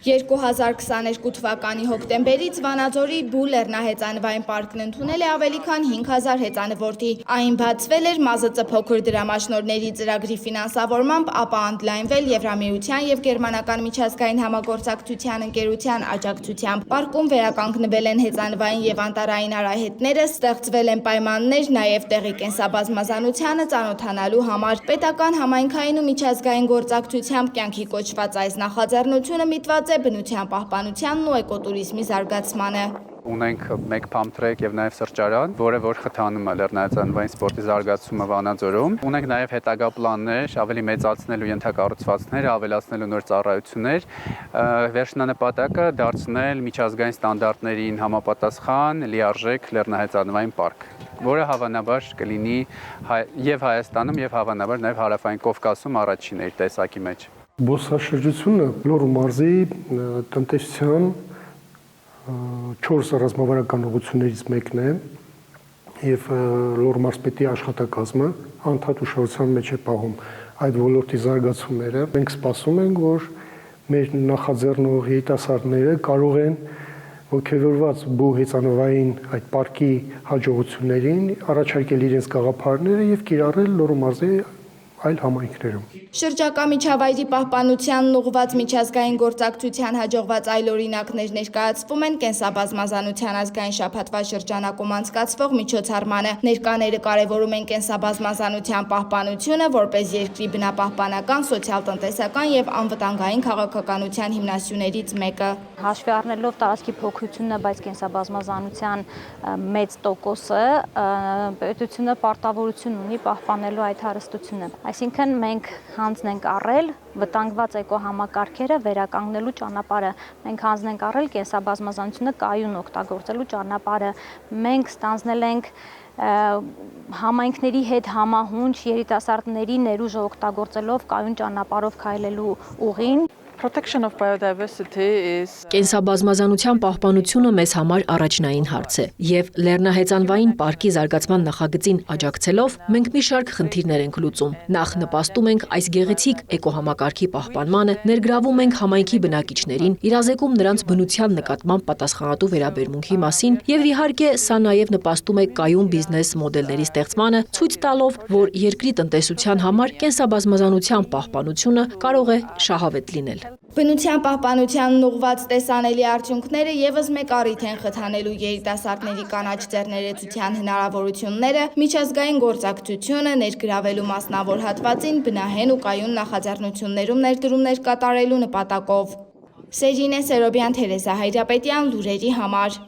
2022 թվականի հոկտեմբերից Վանաձորի Բու լեռնահեծանվային պարկն ընդունել է ավելի քան 5000 հեծանվորդի։ Այն բացվել էր ՄԱԶԾ փոքր դրամաշնորհների ծրագրի ֆինանսավորմամբ, ապա ընդլայնվել Եվրամիության եւ Գերմանական միջազգային համագործակցության ընկերության աջակցությամբ։ Պարկում վերականգնվել են հեծանվային եւ անտառային արահետները, ստեղծվել են պայմաններ նաեւ տեղի կենսաբազմազանությանը ծանոթանալու համար։ Պետական համայնքային ու միջազգային գործակցությամբ կյանքի կոչված այս նախաձեռնությունը միտված է բնության պահպանությանն ու էկոտուրիզմի զարգացմանը։ Ունենք մեկ փամփրեք եւ նաեւ սրճարան, որը որ խթանում է լեռնահեծանվային սպորտի զարգացումը Վանաձորում։ Ունենք նաեւ հետագա պլաններ, ավելի մեծացնելու ենթակառուցվածքներ, ավելացնելու նոր ծառայություններ, վերջնանպատակը դարձնել միջազգային ստանդարտներին համապատասխան լիարժեք լեռնահեծանվային պարկ, որը հավանաբար կլինի եւ Հայաստանում եւ հավանաբար նաեւ Հարավային Կովկասում առաջինը իր տեսակի մեջ։ Զբոսաշրջությունը Լոռու մարզի տնտեսության 4 ռազմավարական ուղղություններից մեկն է եւ Լոռու մարզպետի աշխատակազմը անդադար ուշադրության մեջ է պահում այդ ոլորտի զարգացումները։ Մենք սպասում ենք, որ մեր նախաձեռնող երիտասարդները կարող են ոգևորված Բու հեծանվային այդ պարկի հաջողություններին առաջարկել իրենց գաղափարները եւ կիրառել Լոռու մարզի այլ համայնքներում։ Շրջակա միջավայրի պահպանությանն ուղղված միջազգային գործակցության հաջողված այլ օրինակներ ներկայացվում են կենսաբազմազանության ազգային շաբաթվա շրջանակում անցկացվող միջոցառմանը։ Ներկաները կարևորում են կենսաբազմազանության պահպանությունը որպես երկրի բնապահպանական, սոցիալ-տնտեսական եւ անվտանգային քաղաքականության հիմնասյուներից մեկը։ Հաշվի առնելով տարածքի փոքրությունը, բայց կենսաբազմազանության մեծ տոկոսը, պետությունը պարտավորություն ունի պահպանելու այդ հարստությունը։ Այսինքն մենք հանձնենք առել վտանգված էկոհամակարգերը վերականգնելու ճանապարհը, մենք հանձնենք առել կենսաբազմազանությունը կայուն օգտագործելու ճանապարհը, մենք ստանձնել ենք համայնքների հետ համահունչ երիտասարդների ներուժը օգտագործելով կայուն ճանապարհով քայլելու ուղին։ Կենսաբազմազանության պահպանությունը մեզ համար առաջնային հարց է եւ լեռնահեծանվային պարկի զարգացման նախագծին աջակցելով մենք մի շարք խնդիրներ ենք լուծում։ Նախ նպաստում ենք այս գեղեցիկ էկոհամակարգի պահպանմանը, ներգրավում ենք համայնքի բնակիչներին, իրազեկում նրանց բնության նկատմամբ պատասխանատու վերաբերմունքի մասին եւ իհարկե սա նաեւ նպաստում է կայուն բիզնես մոդելների ստեղծմանը, ցույց տալով, որ երկրի տնտեսության համար կենսաբազմազանության պահպանությունը կարող է շահավետ լինել։ Բնության պահպանությանն ուղղված տեսանելի արդյունքները եւս մեկ առիթ են խթանելու երիտասարդների կանաչ ձեռներեցության հնարավորությունները, միջազգային գործակցությունը, ներգրավելու մասնավոր հատվածին բնահեն ու կայուն նախաձեռնություններում ներդրումներ կատարելու նպատակով։ Սերինե Սերոբյան, Թերեսա Հայրապետյան, լուրերի համար։